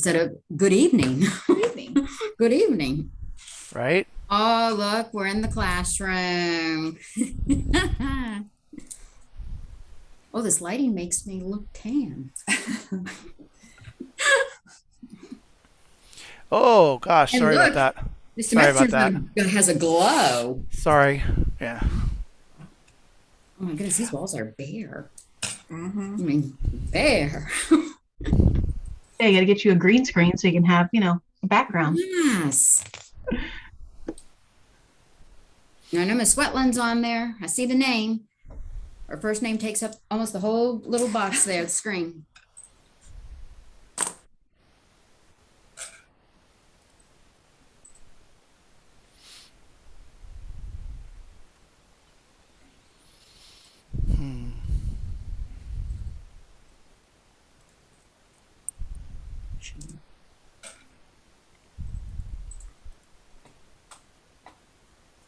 Said a good evening. Good evening. Good evening. Right? Oh, look, we're in the classroom. Oh, this lighting makes me look tan. Oh gosh, And sorry about look, that. Mr. Sorry about Metzner's that. has a glow. Sorry. Yeah. Oh my goodness, these walls are bare. Mm-hmm. I mean, bare. Yeah, you got to get you a green screen so you can have, a background. Yes. I know Miss Sweatland's on there. I see the name. Her first name takes up almost the whole little box there, the screen.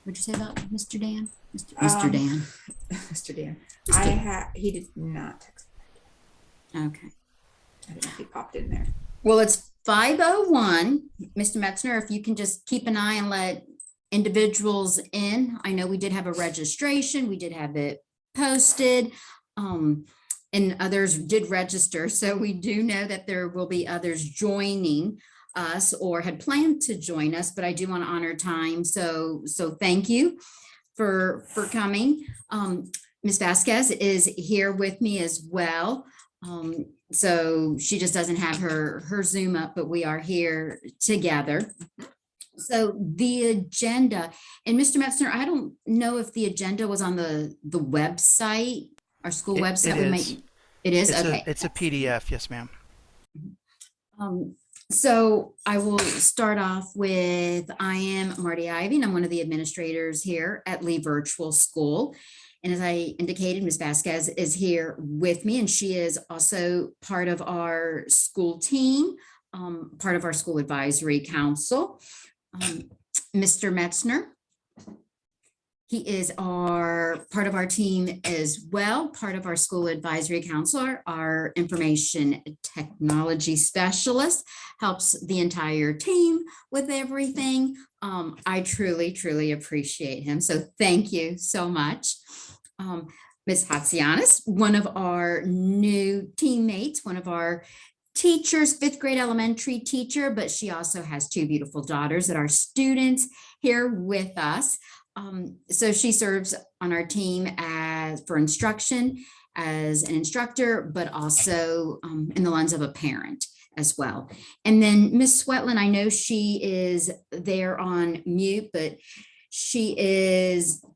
What'd you say about Mr. Dan? Mr. Dan. Mr. Dan. Mr. He did not text. Okay. I don't know if he popped in there. Well, it's 5:01. Mr. Metzner, if you can just keep an eye and let individuals in. I know we did have a registration. We did have it posted. And others did register. So we do know that there will be others joining us or had planned to join us, but I do want to honor time. So thank you for coming. Ms. Vasquez is here with me as well. So she just doesn't have her Zoom up, but we are here together. So the agenda, and Mr. Metzner, I don't know if the agenda was on the website, our school website. It is. It is? It's Okay. a PDF. Yes, ma'am. So I will start off with, I am Marty Ivy, and I'm one of the administrators here at Lee Virtual School. And as I indicated, Ms. Vasquez is here with me, and she is also part of our school team, part of our school advisory council. Mr. Metzner, he is part of our team as well, part of our school advisory counselor, our information technology specialist, helps the entire team with everything. I truly appreciate him. So thank you so much. Ms. Hatsianis, one of our new teammates, one of our teachers, fifth grade elementary teacher, but she also has two beautiful daughters that are students here with us. So she serves on our team for instruction as an instructor, but also in the lens of a parent as well. And then Miss Sweatland, I know she is there on mute, but she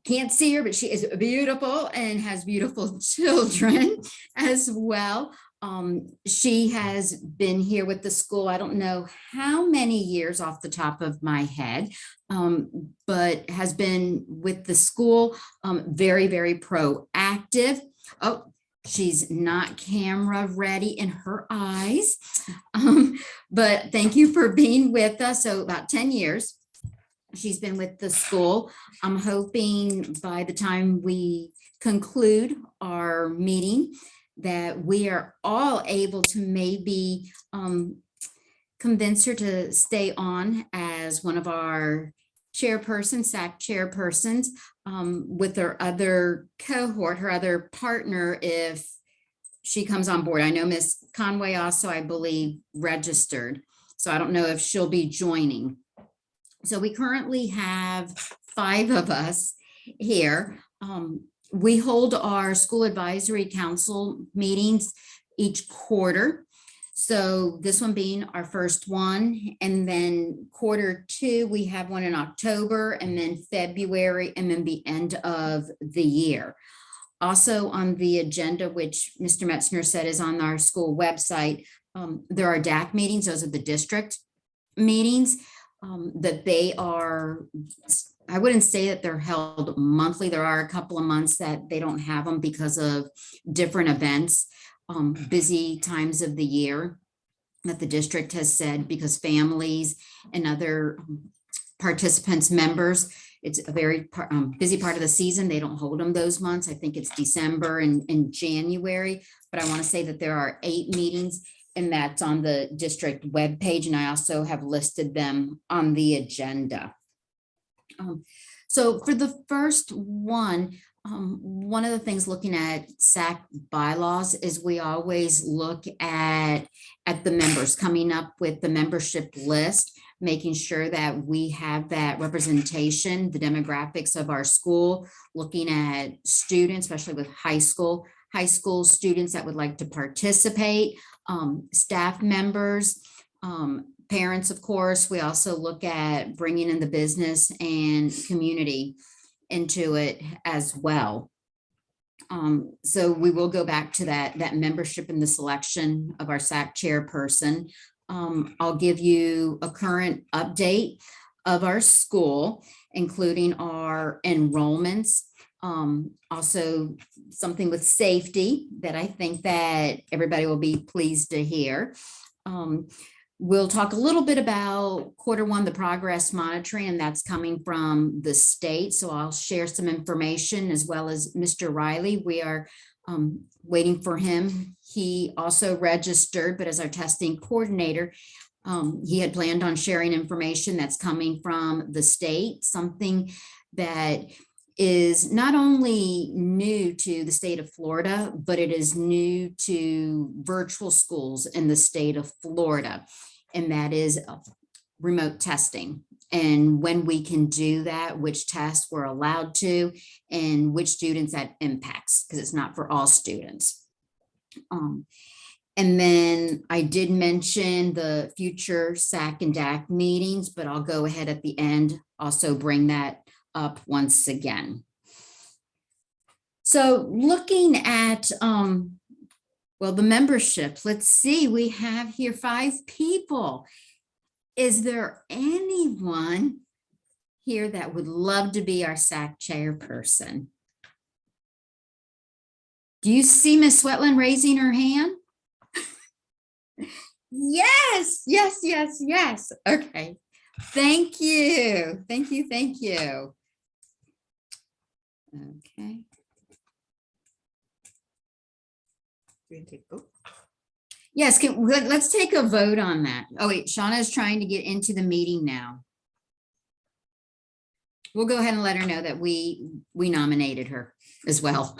can't see her, but she is beautiful and has beautiful children as well. She has been here with the school, I don't know how many years off the top of my head, but has been with the school, very proactive. Oh, she's not camera ready in her eyes, but thank you for being with us. So about 10 years. She's been with the school. I'm hoping by the time we conclude our meeting that we are all able to maybe convince her to stay on as one of our chairpersons, SAC chairpersons, with her other cohort, her other partner, if she comes on board. I know Miss Conway also, I believe, registered. So I don't know if she'll be joining. So we currently have 5 of us here. We hold our school advisory council meetings each quarter. So this one being our first one, and then quarter 2, we have one in October, and then February, and then the end of the year. Also on the agenda, which Mr. Metzner said is on our school website, there are DAC meetings. Those are the district meetings. That they are, I wouldn't say that they're held monthly. There are a couple of months that they don't have them because of different events, busy times of the year that the district has said, because families and other participants, members, it's a very busy part of the season. They don't hold them those months. I think it's December and January, but I want to say that there are 8 meetings and that's on the district webpage. And I also have listed them on the agenda. So for the first one of the things looking at SAC bylaws is we always look at the members, coming up with the membership list, making sure that we have that representation, the demographics of our school, looking at students, especially with high school students that would like to participate, staff members, parents, of course. We also look at bringing in the business and community into it as well. So we will go back to that membership and the selection of our SAC chairperson. I'll give you a current update of our school, including our enrollments. Also something with safety that I think that everybody will be pleased to hear. We'll talk a little bit about Q1, the progress monitoring, and that's coming from the state. So I'll share some information as well as Mr. Riley. We are waiting for him. He also registered, but as our testing coordinator, he had planned on sharing information that's coming from the state, something that is not only new to the state of Florida, but it is new to virtual schools in the state of Florida. And that is remote testing. And when we can do that, which tests we're allowed to, and which students that impacts, because it's not for all students. And then I did mention the future SAC and DAC meetings, but I'll go ahead at the end, also bring that up once again. So looking at, well, the membership, let's see, we have here 5 people. Is there anyone here that would love to be our SAC chairperson? Do you see Ms. Swetland raising her hand? Yes, yes, yes, yes. Okay. Thank you. Thank you. Thank you. Okay. We can take a vote. Yes, let's take a vote on that. Oh wait, Shauna is trying to get into the meeting now. We'll go ahead and let her know that we nominated her as well.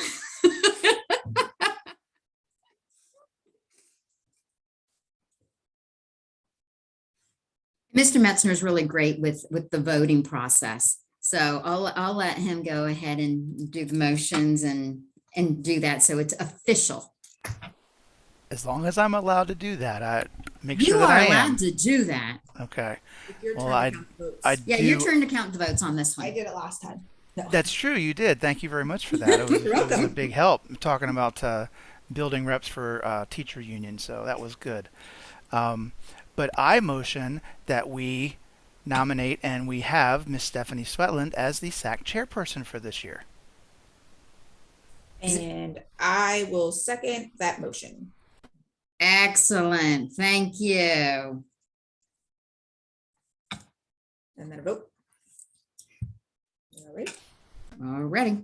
Mr. Metzner is really great with the voting process. So I'll let him go ahead and do the motions and do that. So it's official. As long as I'm allowed to do that, I make You sure that are I am. allowed to do that. Okay. It's your Well, turn to count votes. Yeah, your turn to count the votes on this I one. did it last time. No. That's true. You did. Thank you very much for that. It was, You're it was a welcome. big help talking about building reps for teacher union. So that was good. But I motion that we nominate and we have Miss Stephanie Swetland as the SAC chairperson for this year. And I will second that motion. Excellent. Thank you. And then a vote. All right. All righty.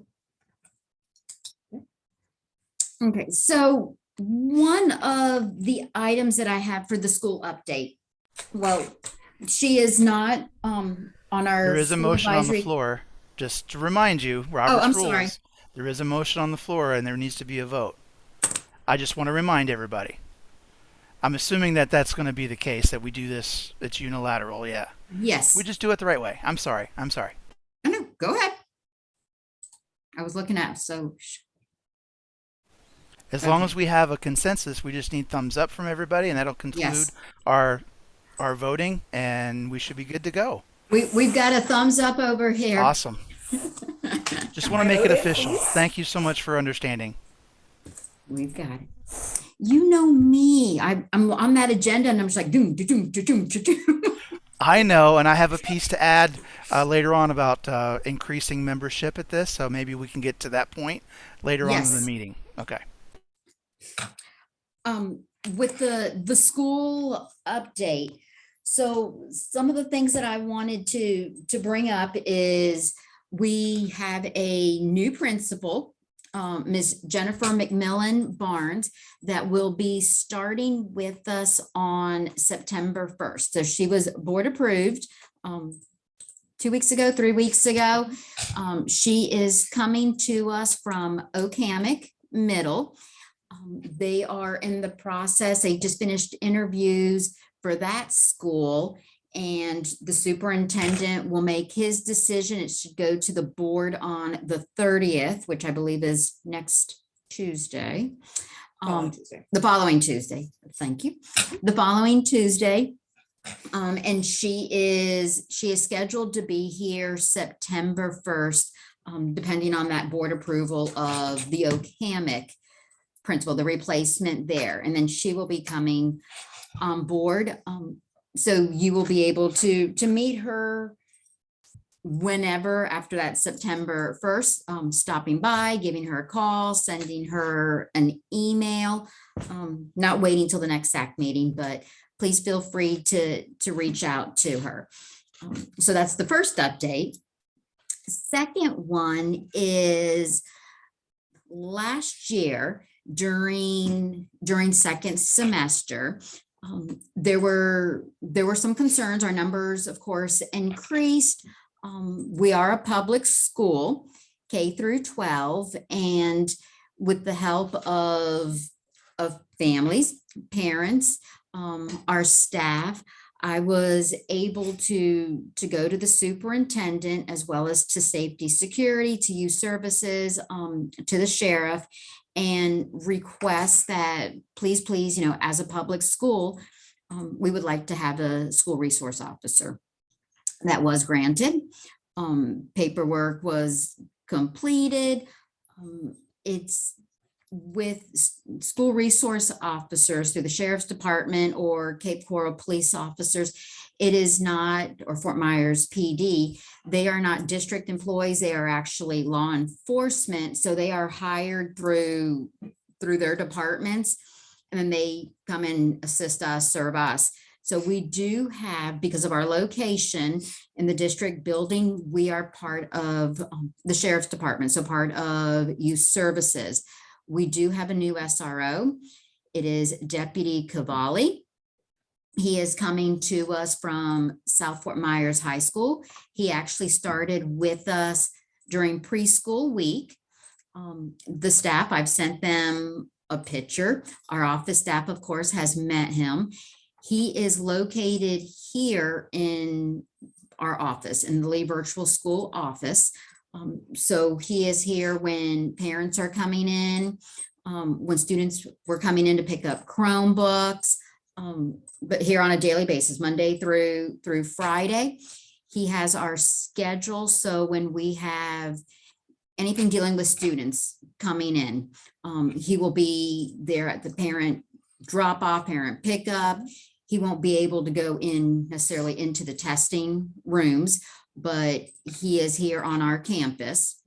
Okay, so one of the items that I have for the school update, well, she is not on our. There is a school motion on the advisory- floor. Just to remind you, Robert's I'm rules. sorry. There is a motion on the floor and there needs to be a vote. I just want to remind everybody. I'm assuming that that's going to be the case, that we do this, it's unilateral, yeah. Yes. We just do it the right way. I'm sorry. I know. Go ahead. I was looking at, so. As long Okay. as we have a consensus, we just need thumbs up from everybody, and that'll conclude Yes. our voting, and we should be good to go. We've got a thumbs up over here. Awesome. Just want to make it official. Thank you so much for understanding. We've got it. You know me. I'm on that agenda and I'm just like doom, doom, doom, doom, doom. I know, and I have a piece to add later on about increasing membership at this, so maybe we can get to that point later on in Yes. the meeting. Okay. With the school update. So some of the things that I wanted to bring up is we have a new principal Ms. Jennifer McMillan Barnes, that will be starting with us on September 1st. So she was board approved 2 weeks ago, 3 weeks ago. She is coming to us from Okamic Middle. They are in the process. They just finished interviews for that school, and the superintendent will make his decision. It should go to the board on the 30th, which I believe is next Tuesday. Tuesday. The following Tuesday. Thank you. The following Tuesday. And she is scheduled to be here September 1st, depending on that board approval of the Okamic principal, the replacement there. And then she will be coming on board. So you will be able to meet her whenever after that September 1st, stopping by, giving her a call, sending her an email, not waiting till the next SAC meeting, but please feel free to reach out to her. So that's the first update. Second one is last year during second semester, there were some concerns. Our numbers, of course, increased. We are a public school, K through 12, and with the help of families, parents, our staff, I was able to go to the superintendent as well as to safety security, to youth services, to the sheriff, and request that please, as a public school, we would like to have a school resource officer. That was granted. Paperwork was completed. It's with school resource officers through the sheriff's department or Cape Coral police officers. It is not, or Fort Myers PD, they are not district employees. They are actually law enforcement. So they are hired through their departments, and then they come and assist us, serve us. So we do have, because of our location in the district building, we are part of the sheriff's department, so part of youth services. We do have a new SRO. It is Deputy Cavalli. He is coming to us from South Fort Myers High School. He actually started with us during preschool week. The staff, I've sent them a picture. Our office staff, of course, has met him. He is located here in our office, in the Lee Virtual School office. So he is here when parents are coming in, when students were coming in to pick up Chromebooks, but here on a daily basis, Monday through Friday. He has our schedule. So when we have anything dealing with students coming in, he will be there at the parent drop off, parent pickup. He won't be able to go in necessarily into the testing rooms, but he is here on our campus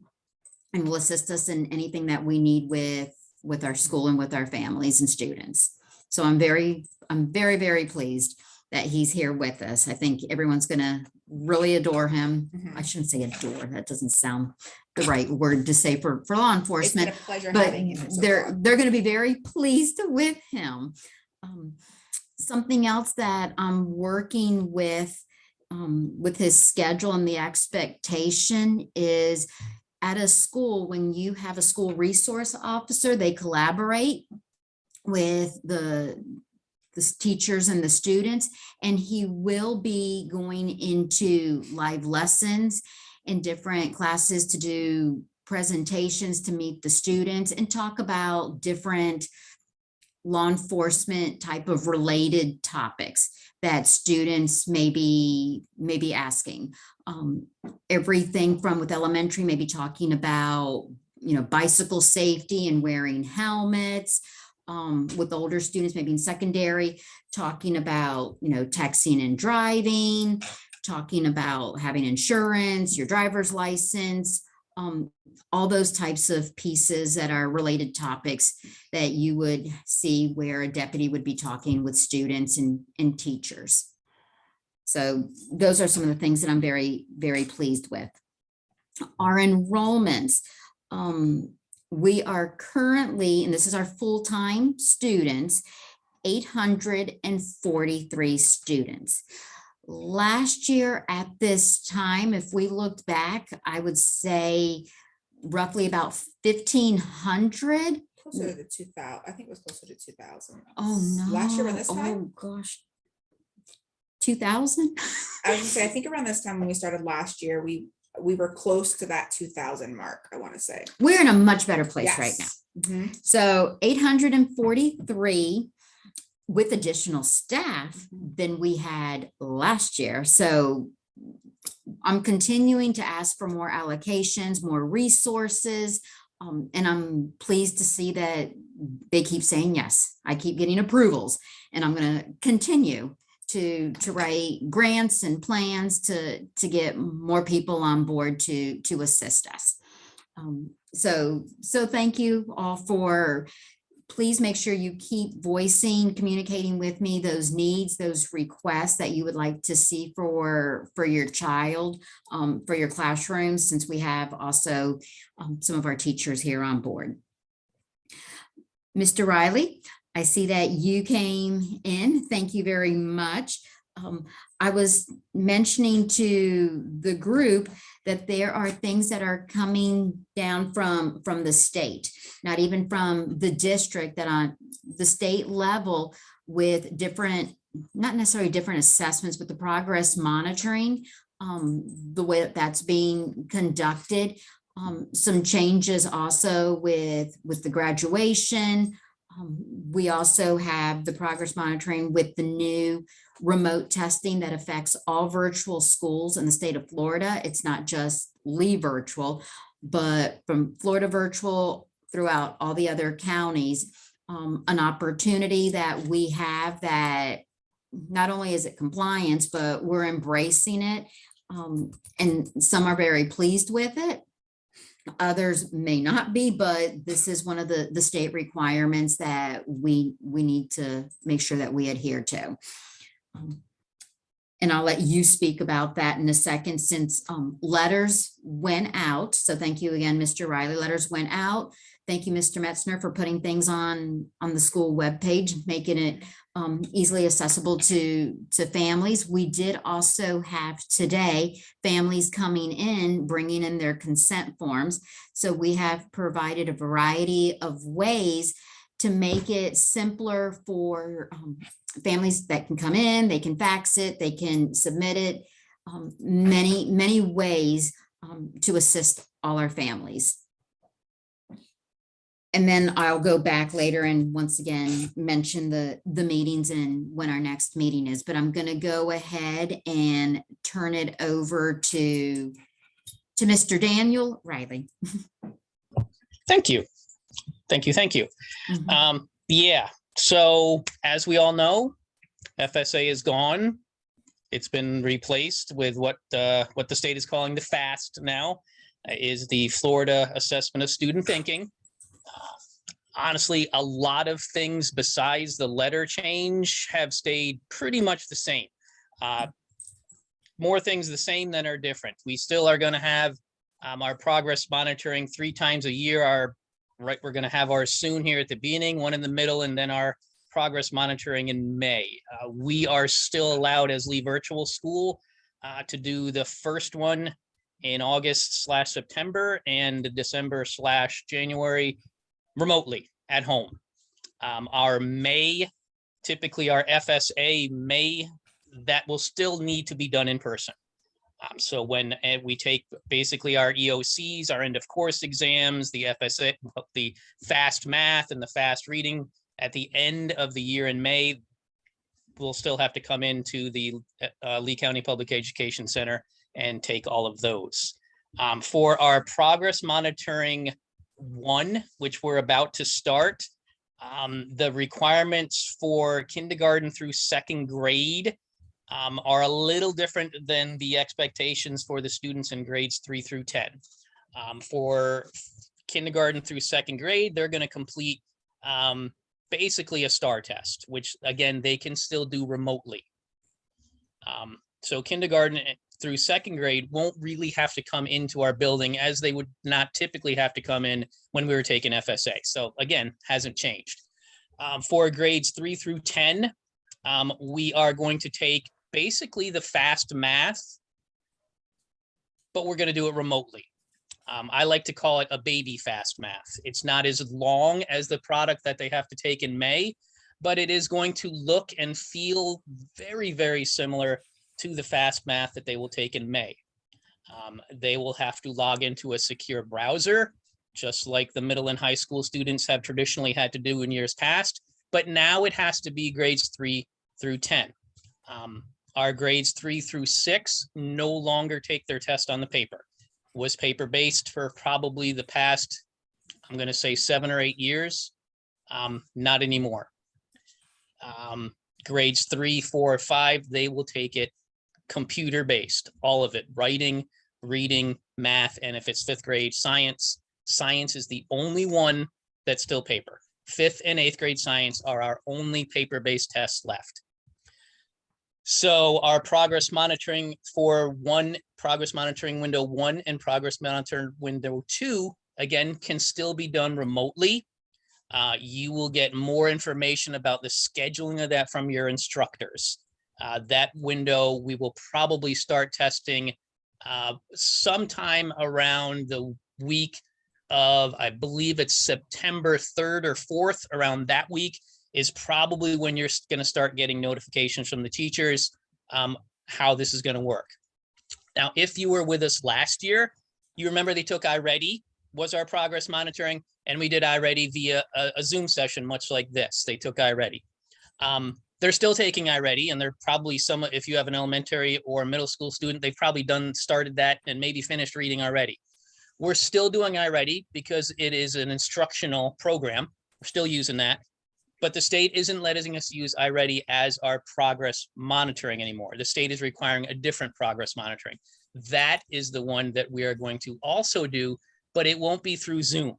and will assist us in anything that we need with our school and with our families and students. So I'm very, very pleased that he's here with us. I think everyone's gonna really adore him. I shouldn't say adore, that doesn't sound the right word to say for law It's enforcement, been a pleasure but having him. so they're far. going to be very pleased with him. Something else that I'm working with his schedule and the expectation is at a school, when you have a school resource officer, they collaborate with the teachers and the students, and he will be going into live lessons in different classes to do presentations to meet the students and talk about different law enforcement type of related topics that students may be asking. Everything from with elementary, maybe talking about, bicycle safety and wearing helmets. With older students, maybe in secondary, talking about, texting and driving, talking about having insurance, your driver's license, all those types of pieces that are related topics that you would see where a deputy would be talking with students and teachers. So those are some of the things that I'm very, very pleased with. Our enrollments, we are currently, and this is our full-time students, 843 students. Last year at this time, if we looked back, I would say roughly about 1,500. Closer to the 2000. I think it was closer to 2000. Oh, no. Last year around this time? Oh, gosh. 2000? I was gonna say, I think around this time when we started last year, we were close to that 2000 mark, I want to say. We're in a much better place right now. Yes. Mhm. So 843 with additional staff than we had last year. So I'm continuing to ask for more allocations, more resources. And I'm pleased to see that they keep saying yes. I keep getting approvals, and I'm going to continue to write grants and plans to get more people on board to assist us. So thank you all for, please make sure you keep voicing, communicating with me those needs, those requests that you would like to see for your child, for your classrooms, since we have also some of our teachers here on board. Mr. Riley, I see that you came in. Thank you very much. I was mentioning to the group that there are things that are coming down from the state, not even from the district, that on the state level with different, not necessarily different assessments, but the progress monitoring, the way that that's being conducted. Some changes also with the graduation. We also have the progress monitoring with the new remote testing that affects all virtual schools in the state of Florida. It's not just Lee virtual, but from Florida virtual throughout all the other counties. An opportunity that we have that not only is it compliance, but we're embracing it. And some are very pleased with it. Others may not be, but this is one of the state requirements that we need to make sure that we adhere to. And I'll let you speak about that in a second, since letters went out. So thank you again, Mr. Riley. Letters went out. Thank you, Mr. Metzner, for putting things on the school webpage, making it easily accessible to families. We did also have today families coming in, bringing in their consent forms. So we have provided a variety of ways to make it simpler for families that can come in, they can fax it, they can submit it, many ways to assist all our families. And then I'll go back later and once again mention the meetings and when our next meeting is, but I'm going to go ahead and turn it over to Mr. Daniel Riley. Thank you. Mhm. Yeah, so as we all know, FSA is gone. It's been replaced with what the state is calling the F.A.S.T now, is the Florida Assessment of Student Thinking. Honestly, a lot of things besides the letter change have stayed pretty much the same. More things the same than are different. We still are going to have our progress monitoring 3 times a year. We're going to have ours soon here at the beginning, one in the middle, and then our progress monitoring in May. We are still allowed as Lee Virtual School to do the first one in August/September and December/January remotely at home. Our May, typically our FSA May, that will still need to be done in person. So when we take basically our EOCs, our end of course exams, the FSA, the FAST math and the FAST reading at the end of the year in May, we'll still have to come into the Lee County Public Education Center and take all of those. For our progress monitoring 1, which we're about to start, the requirements for kindergarten through 2nd grade are a little different than the expectations for the students in grades 3 through 10. For kindergarten through 2nd grade, they're going to complete basically a STAR test, which again, they can still do remotely. So kindergarten through second grade won't really have to come into our building, as they would not typically have to come in when we were taking FSA. So again, hasn't changed. For grades 3 through 10, we are going to take basically the FAST math, but we're going to do it remotely. I like to call it a baby FAST math. It's not as long as the product that they have to take in May, but it is going to look and feel very, very similar to the FAST math that they will take in May. They will have to log into a secure browser, just like the middle and high school students have traditionally had to do in years past, but now it has to be grades 3 through 10. Our grades 3 through 6 no longer take their test on the paper. Was paper-based for probably the past, I'm going to say 7 or 8 years. Not anymore. Grades 3, 4, 5, they will take it computer-based, all of it, writing, reading, math, and if it's 5th grade, science. Science is the only one that's still paper. 5th and 8th grade science are our only paper-based tests left. So our progress monitoring for progress monitoring window 1 and progress monitor window 2, again, can still be done remotely. You will get more information about the scheduling of that from your instructors. That window, we will probably start testing sometime around the week of, I believe it's September 3rd or 4th, around that week is probably when you're going to start getting notifications from the teachers how this is going to work. Now, if you were with us last year, you remember they took iReady, was our progress monitoring, and we did iReady via a Zoom session, much like this. They took iReady. They're still taking iReady, and they're probably some, if you have an elementary or middle school student, they've probably started that and maybe finished reading already. We're still doing iReady because it is an instructional program. We're still using that, but the state isn't letting us use iReady as our progress monitoring anymore. The state is requiring a different progress monitoring. That is the one that we are going to also do, but it won't be through Zoom.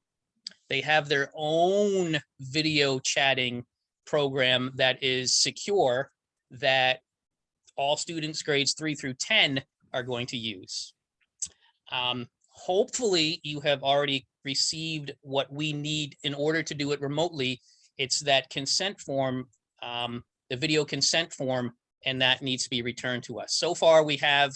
They have their own video chatting program that is secure, that all students grades 3 through 10 are going to use. Hopefully you have already received what we need in order to do it remotely. It's that consent form, the video consent form, and that needs to be returned to us. So far we have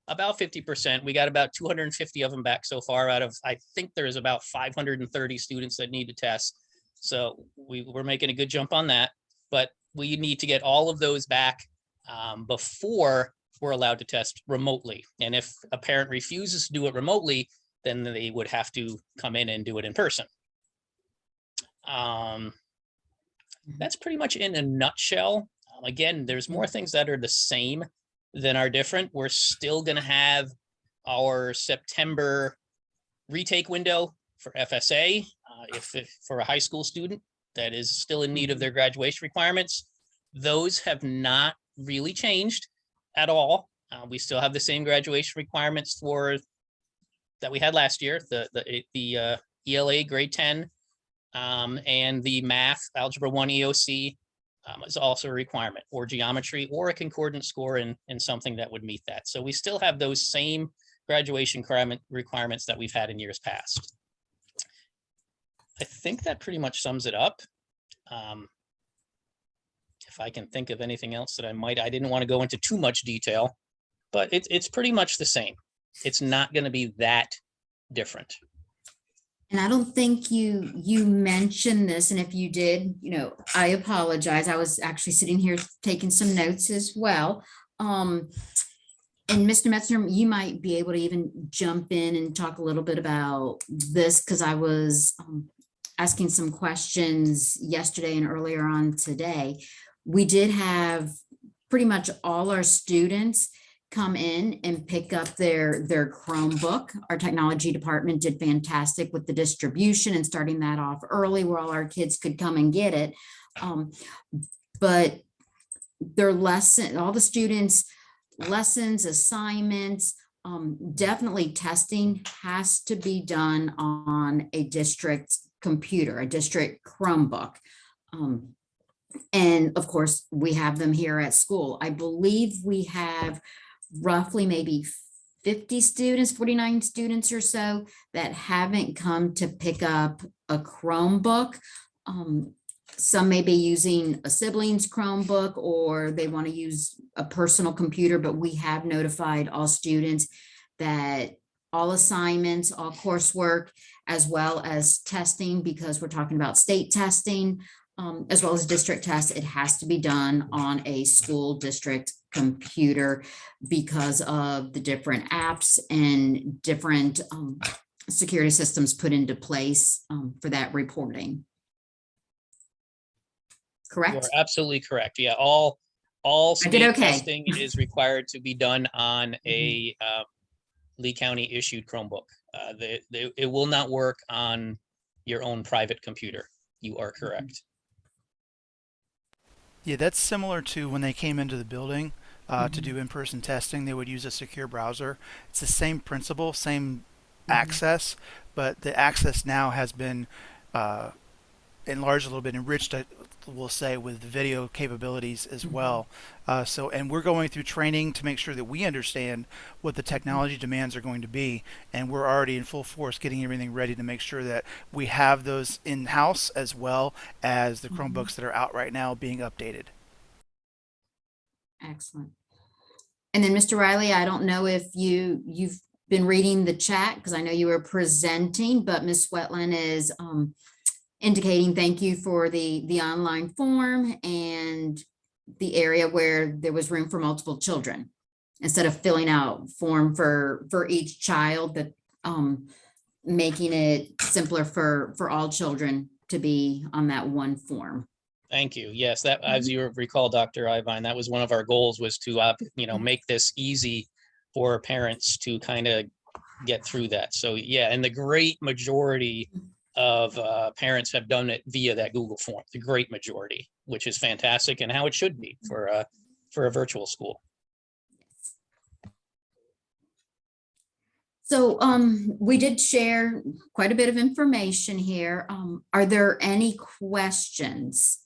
about 50%. We got about 250 of them back so far out of, I think there's about 530 students that need to test. So we're making a good jump on that, but we need to get all of those back before we're allowed to test remotely. And if a parent refuses to do it remotely, then they would have to come in and do it in person. That's pretty much in a nutshell. Again, there's more things that are the same than are different. We're still going to have our September retake window for FSA. If for a high school student that is still in need of their graduation requirements, those have not really changed at all. We still have the same graduation requirements that we had last year, the ELA grade 10 and the math algebra 1 EOC is also a requirement, or geometry, or a concordant score in something that would meet that. So we still have those same graduation requirements that we've had in years past. I think that pretty much sums it up. If I can think of anything else that I didn't want to go into too much detail, but it's pretty much the same. It's not going to be that different. And I don't think you mentioned this, and if you did, I apologize. I was actually sitting here taking some notes as well. And Mr. Metzner, you might be able to even jump in and talk a little bit about this, because I was asking some questions yesterday and earlier on today. We did have pretty much all our students come in and pick up their Chromebook. Our technology department did fantastic with the distribution and starting that off early where all our kids could come and get it. But their all the students' lessons, assignments, definitely testing has to be done on a district computer, a district Chromebook. And of course, we have them here at school. I believe we have roughly maybe 50 students, 49 students or so that haven't come to pick up a Chromebook. Some may be using a sibling's Chromebook, or they want to use a personal computer, but we have notified all students that all assignments, all coursework, as well as testing, because we're talking about state testing, as well as district tests, it has to be done on a school district computer because of the different apps and different security systems put into place for that reporting. You are Correct? absolutely correct. Yeah, all I did state okay. testing is required to be done on a Lee County issued Chromebook. It will not work on your own private computer. You are correct. Yeah, that's similar to when they came into the building to do in-person testing. They would use a secure browser. It's the same principle, same access, but the access now has been enlarged a little bit, enriched, we'll say, with video capabilities as well. And we're going through training to make sure that we understand what the technology demands are going to be, and we're already in full force getting everything ready to make sure that we have those in-house as well as the Chromebooks that are out right now being updated. Excellent. And then Mr. Riley, I don't know if you've been reading the chat, because I know you were presenting, but Ms. Swetland is indicating thank you for the online form and the area where there was room for multiple children, instead of filling out form for each child, that making it simpler for all children to be on that one form. Thank you. Yes, that, as you recall, Dr. Ivine, that was one of our goals, was to make this easy for parents to kind of get through that. So yeah, and the great majority of parents have done it via that Google form, the great majority, which is fantastic, and how it should be for a virtual school. So we did share quite a bit of information here. Are there any questions?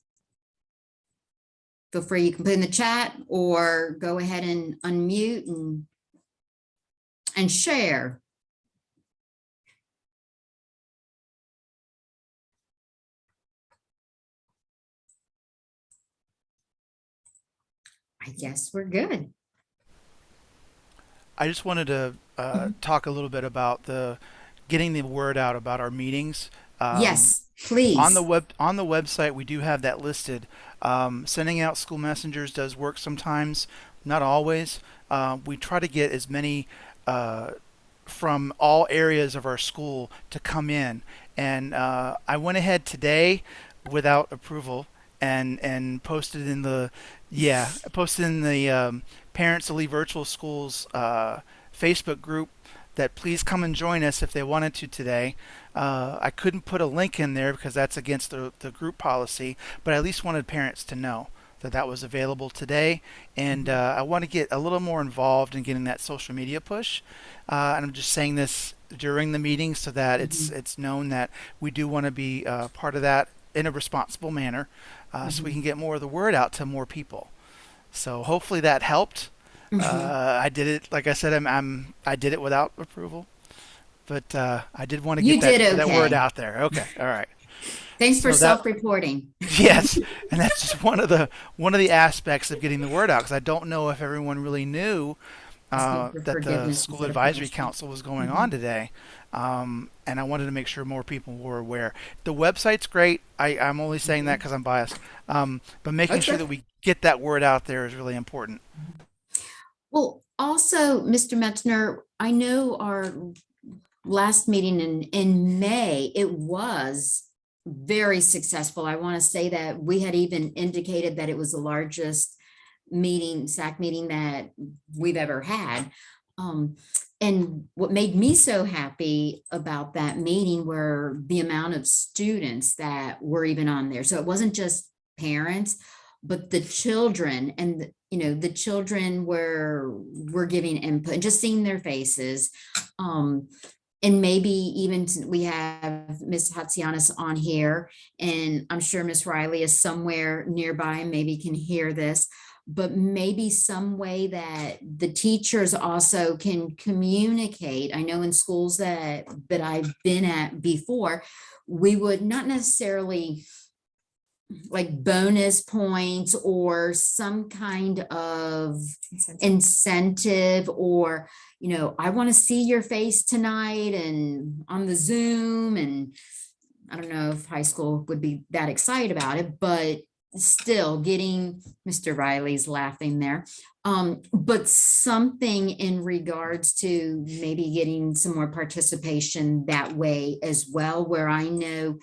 Feel free, you can put in the chat or go ahead and unmute and share. I guess we're good. I just wanted to talk a little bit about getting the word out about our meetings. Yes, please. On the website, we do have that listed. Sending out school messengers does work sometimes, not always. We try to get as many from all areas of our school to come in. And I went ahead today without approval and posted in the Parents of Lee Virtual Schools Facebook group that please come and join us if they wanted to today. I couldn't put a link in there because that's against the group policy, but I at least wanted parents to know that was available today. And I want to get a little more involved in getting that social media push. And I'm just saying this during the meeting so that it's known that we do want to be part of that in a responsible manner, so we can get more of the word out to more people. So hopefully that helped. I did it, like I said, I did it without approval, but I did want to get that word out there. Okay, all right. Thanks for self-reporting. Yes, and that's just one of the aspects of getting the word out, because I don't know if everyone really knew that the School Advisory Council was going on today, and I wanted to make sure more people were aware. The website's great. I'm only saying that because I'm biased, but making sure that we get that word out there is really important. Well, also, Mr. Metzner, I know our last meeting in May, it was very successful. I want to say that we had even indicated that it was the largest SAC meeting that we've ever had. And what made me so happy about that meeting were the amount of students that were even on there. So it wasn't just parents, but the children, and the children were giving input and just seeing their faces. And maybe even we have Ms. Hatsianis on here, and I'm sure Ms. Riley is somewhere nearby and maybe can hear this. but maybe some way that the teachers also can communicate. I know in schools that I've been at before, we would not necessarily like bonus points or some kind of incentive, or, I want to see your face tonight and on the Zoom. And I don't know if high school would be that excited about it, but still getting, Mr. Riley's laughing there. But something in regards to maybe getting some more participation that way as well, where I know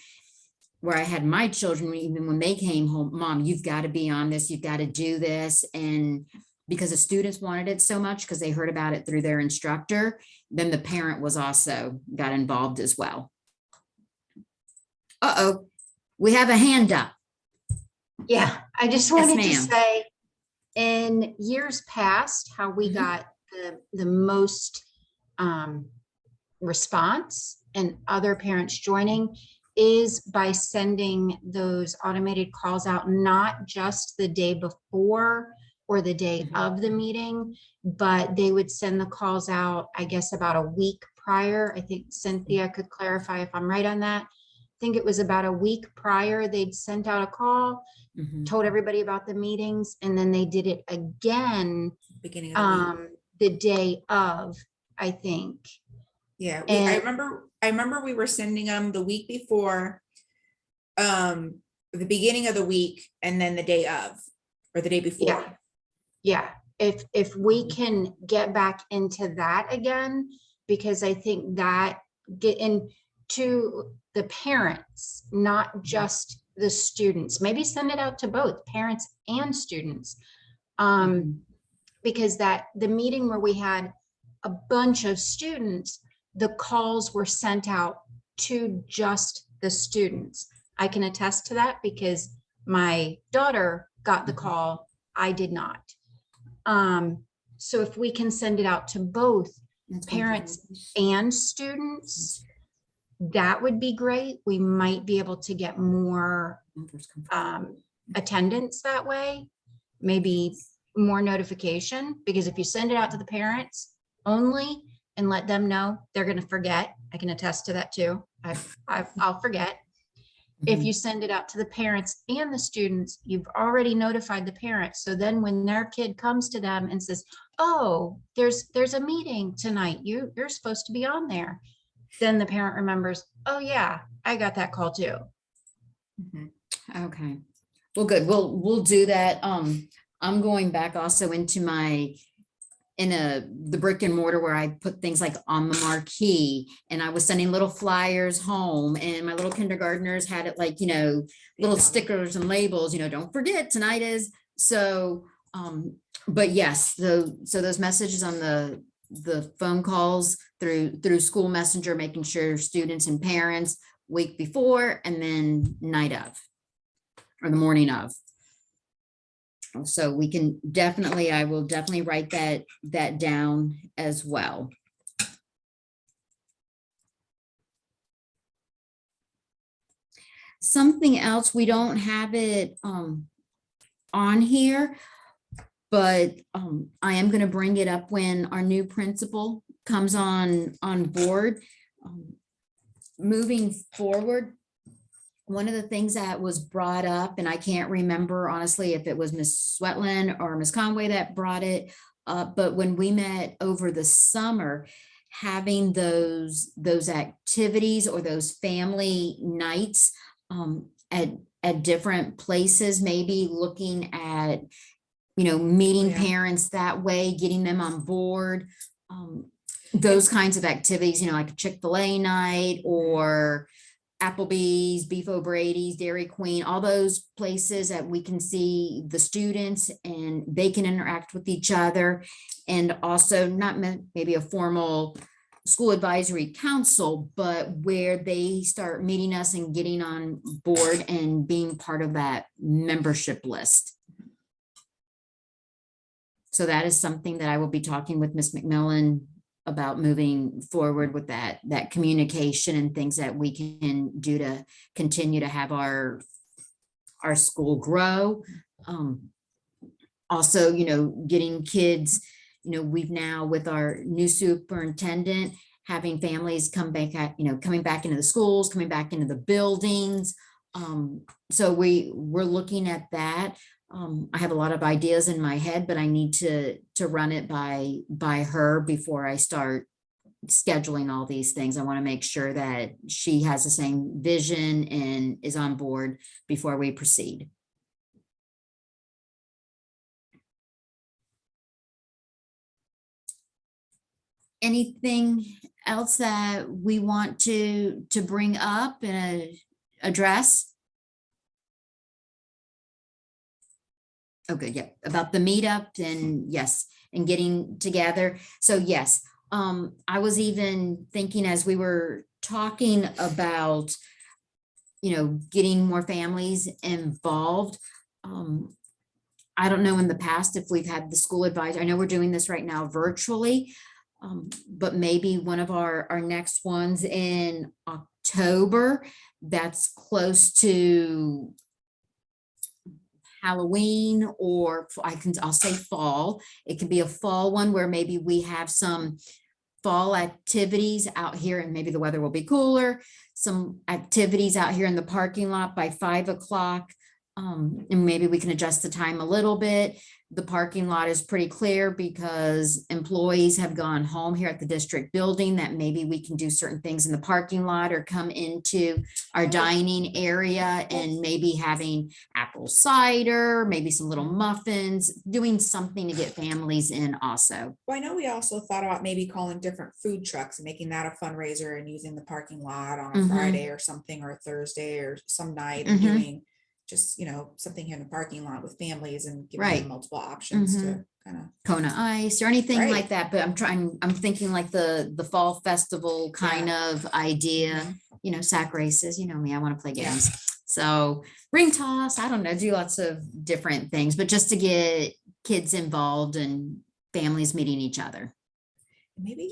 where I had my children, even when they came home, Mom, you've got to be on this, you've got to do this. And because the students wanted it so much, because they heard about it through their instructor, then the parent was also got involved as well. Uh-oh, we have a hand up. Yeah, I just Yes, wanted to ma'am. say, in years past, how we Mhm. got the most response and other parents joining is by sending those automated calls out, not just the day before or the day Mhm. of the meeting, but they would send the calls out, I guess, about a week prior. I think Cynthia could clarify if I'm right on that. I think it was about a week prior, they'd sent out a call, Mhm. told everybody about the meetings, and then they did it again Beginning of the week. the day of, I think. Yeah, I And remember we were sending them the week before, the beginning of the week, and then the day of, or the day before. yeah, if we can get back into that again, because I think that get into the parents, not just the students, maybe send it out to both parents and students. Mhm. Because that the meeting where we had a bunch of students, the calls were sent out to just the students. I can attest to that because my daughter got the Mhm. call, I did not. So if we can send it out to both That's parents wonderful. and students, that would be great. We might be able to get more attendance that way, maybe more notification, because if you send it out to the parents only and let them know, they're going to forget. I can attest to that too. I'll forget. If you send it out to the parents and the students, you've already notified the parents. So then when their kid comes to them and says, oh, there's a meeting tonight, you're supposed to be on there, then the parent remembers, oh yeah, I got that call too. Mhm. Okay, well, good. We'll do that. I'm going back also into the brick and mortar where I put things like on the marquee, and I was sending little flyers home, and my little kindergartners had it like, little stickers and labels, don't forget tonight is so, but yes, so those messages on the phone calls through school messenger, making sure students and parents week before and then night of or the morning of. So we can definitely, I will definitely write that down as well. Something else, we don't have it on here, but I am going to bring it up when our new principal comes on board. Moving forward, one of the things that was brought up, and I can't remember honestly if it was Miss Swetland or Miss Conway that brought it up, but when we met over the summer, having those activities or those family nights at different places, maybe looking at, meeting Yeah. parents that way, getting them on board, those kinds of activities, like a Chick-fil-A night or Applebee's, Beef O'Brady's, Dairy Queen, all those places that we can see the students and they can interact with each other. And also not maybe a formal school advisory council, but where they start meeting us and getting on board and being part of that membership list. So that is something that I will be talking with Ms. McMillan about moving forward with that communication and things that we can do to continue to have our school grow. Also, getting kids, we've now with our new superintendent, having families come back coming back into the schools, coming back into the buildings. So we're looking at that. I have a lot of ideas in my head, but I need to run it by her before I start scheduling all these things. I want to make sure that she has the same vision and is on board before we proceed. Anything else that we want to bring up and address? Oh, good. Yeah. About the meetup and yes, and getting together. So yes, I was even thinking as we were talking about, getting more families involved. I don't know in the past if we've had the school advisor. I know we're doing this right now virtually, but maybe one of our next ones in October that's close to Halloween, or I'll say fall. It can be a fall one where maybe we have some fall activities out here, and maybe the weather will be cooler. Some activities out here in the parking lot by 5 o'clock. And maybe we can adjust the time a little bit. The parking lot is pretty clear because employees have gone home here at the district building, that maybe we can do certain things in the parking lot or come into our dining area and maybe having apple cider, maybe some little muffins, doing something to get families in also. Well, I know we also thought about maybe calling different food trucks and making that a fundraiser and using the parking lot on a Friday or something, or a Thursday or some night, and doing just, something here in the parking lot with families and giving them multiple options to kind of Kona ice or anything like that. But I'm thinking like the fall festival kind of idea, sack races, me, I want to play games. So ring toss, I don't know, do lots of different things, but just to get kids involved and families meeting each other. maybe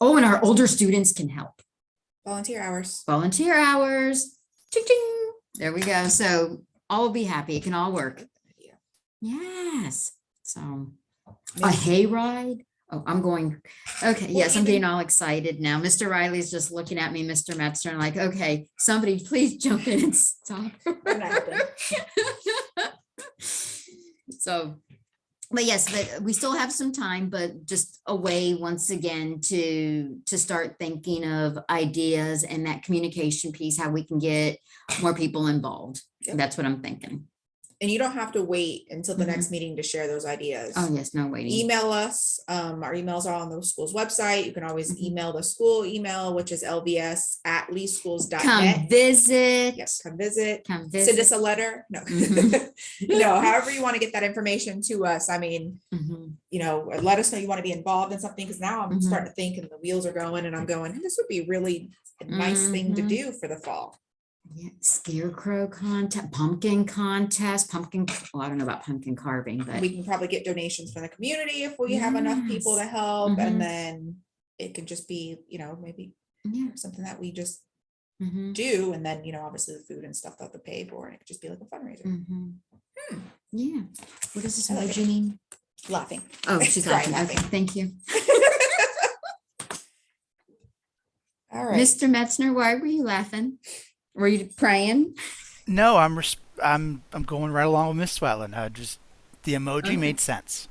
Oh, and our older students can help. volunteer hours. Volunteer hours. Ching, ching. There we go. So all will be happy. It can all work. Yes. So a hayride. Oh, I'm going. Okay. Yes, I'm getting all excited now. Mr. Riley's just looking at me, Mr. Metzner, like, okay, somebody please jump in and stop. So, but yes, but we still have some time, but just a way once again to start thinking of ideas and that communication piece, how we can get more people involved. Yep. That's what I'm thinking. And you don't have to wait until the next meeting to share those ideas. Oh, yes, no waiting. Email us. Our emails are on the school's website. You can always email the school email, which is lvs@leeschools.net. Come visit. Yes, come visit. Come Send visit. us a letter. No, however you want to get that information to us. I mean, let us know you want to be involved in something, because now I'm starting to think, and the wheels are going, and I'm going, this would be really a nice thing to do for the fall. Yeah, scarecrow contest, pumpkin contest, well, I don't know about pumpkin carving, but We can probably get donations from the community if we have enough people to help, and then it could just be, maybe something that we just do, and then obviously the food and stuff that they pay for, and it could just be like a fundraiser. Yeah. What is this? I like it. Janine? Laughing. Oh, she's Crying, laughing. Okay, thank you. All right. Mr. Metzner, why were you laughing? Were you praying? No, I'm going right along with Miss Swetland. Just the emoji made sense.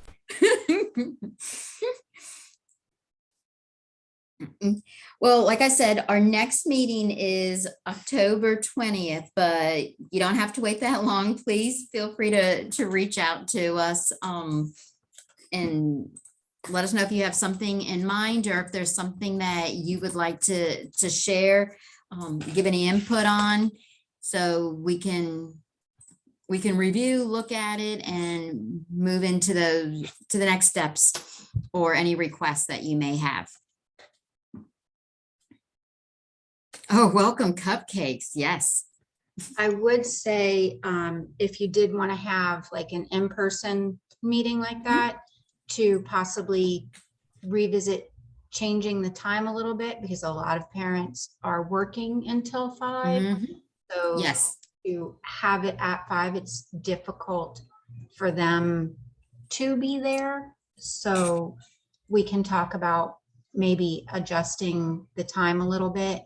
Well, like I said, our next meeting is October 20th, but you don't have to wait that long. Please feel free to reach out to us and let us know if you have something in mind, or if there's something that you would like to share, give any input on, so we can review, look at it, and move into the next steps, or any requests that you may have. Oh, welcome cupcakes. Yes. I would say, if you did want to have like an in-person meeting like that, to possibly revisit changing the time a little bit, because a lot of parents are working until 5. So Yes. to have it at 5, it's difficult for them to be there. So we can talk about maybe adjusting the time a little bit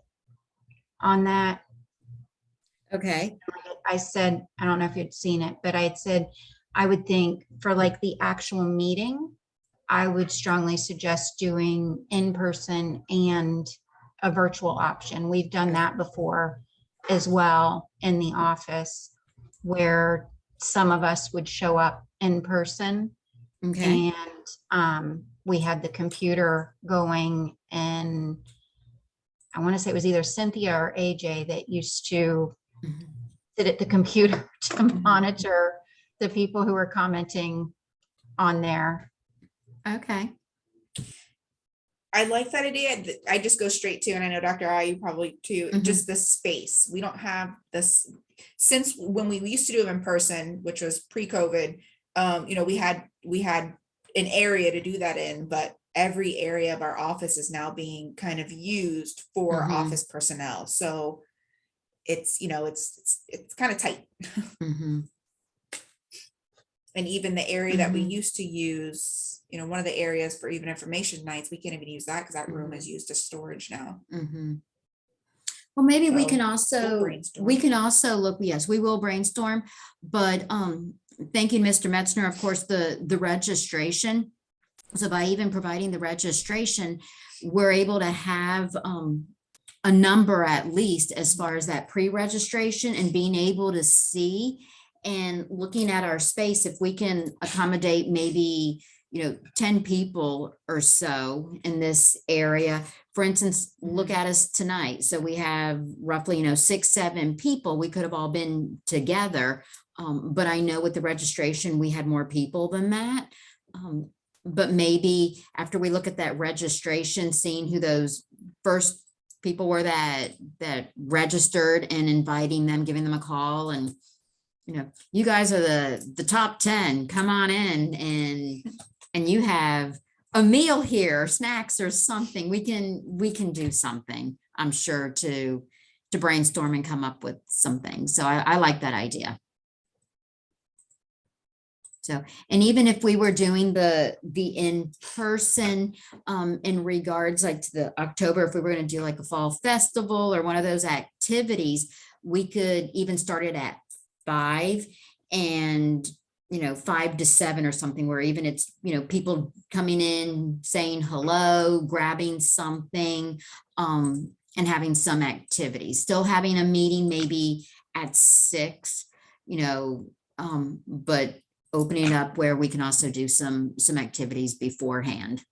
on that. Okay. I said, I don't know if you'd seen it, but I had said, I would think for like the actual meeting, I would strongly suggest doing in person and a virtual option. We've done that before as well in the office, where some of us would show up in person Okay. and we had the computer going, and I want to say it was either Cynthia or AJ that used to Mhm. sit at the computer to Mhm. monitor the people who were commenting on there. Okay. I like that idea. I just go straight to, and I know Dr. I, you probably too, Mhm. just the space. We don't have this, since when we used to do them in person, which was pre-COVID, we had an area to do that in, but every area of our office is now being kind of used for Mhm. office personnel. So it's, it's kind of tight. Mhm. And even the area that we Mhm. used to use, one of the areas for even information nights, we can't even use that because that room is used as storage now. Mhm. Well, maybe we So, can we'll also, brainstorm. look, yes, we will brainstorm, but thanking Mr. Metzner, of course, the registration. So by even providing the registration, we're able to have a number at least as far as that pre-registration and being able to see and looking at our space, if we can accommodate maybe, 10 people or so in this area. For instance, look at us tonight. So we have roughly, 6, 7 people. We could have all been together. But I know with the registration, we had more people than that. But maybe after we look at that registration, seeing who those first people were that registered and inviting them, giving them a call and, you guys are the top 10, come on in and you have a meal here, snacks or something. We can do something, I'm sure, to brainstorm and come up with some things. So I like that idea. So, and even if we were doing the in-person in regards like to the October, if we were going to do like a fall festival or one of those activities, we could even start it at 5 and 5 to 7 or something, where even it's people coming in, saying hello, grabbing something, and having some activities, still having a meeting maybe at 6, but opening up where we can also do some activities beforehand.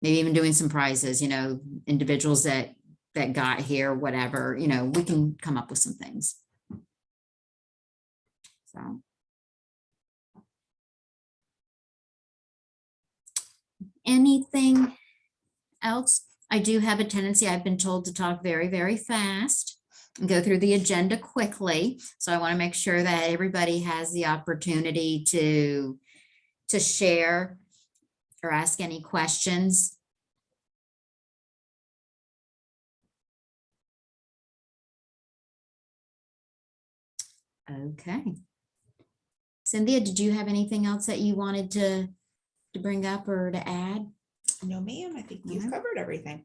Maybe even doing some prizes, individuals that got here, whatever, we can come up with some things. So. Anything else? I do have a tendency, I've been told, to talk very, very fast and go through the agenda quickly. So I want to make sure that everybody has the opportunity to share or ask any questions. Okay. Cynthia, did you have anything else that you wanted to bring up or to add? No, ma'am, I think you've covered everything.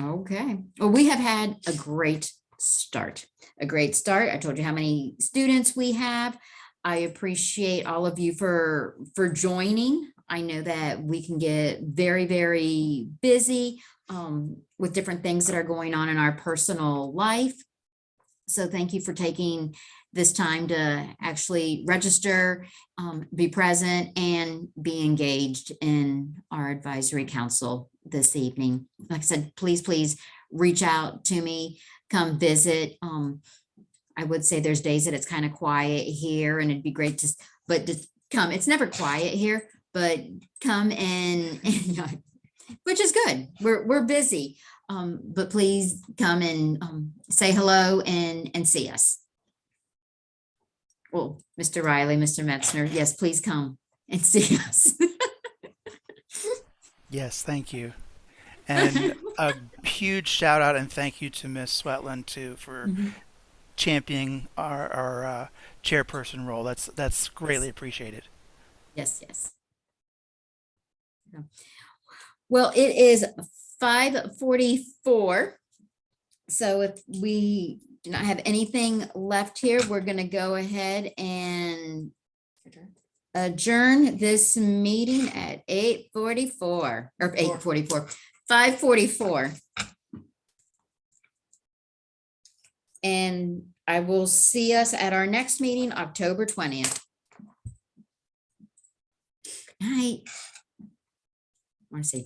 Okay. Well, we have had a great start. I told you how many students we have. I appreciate all of you for joining. I know that we can get very, very busy with different things that are going on in our personal life. So thank you for taking this time to actually register, be present, and be engaged in our advisory council this evening. Like I said, please reach out to me, come visit. I would say there's days that it's kind of quiet here, and it'd be great to come. It's never quiet here, but come and which is good. We're busy. But please come and say hello and see us. Well, Mr. Riley, Mr. Metzner, yes, please come and see us. Yes, thank you. And a huge shout out and thank you to Miss Swetland too for championing our chairperson role. That's greatly appreciated. Yes, yes. Well, it is 5:44. So if we do not have anything left here, we're going to go ahead and adjourn this meeting at 8:44 or 8:44, 5:44. And I will see us at our next meeting, October 20th. Good night. I want to say.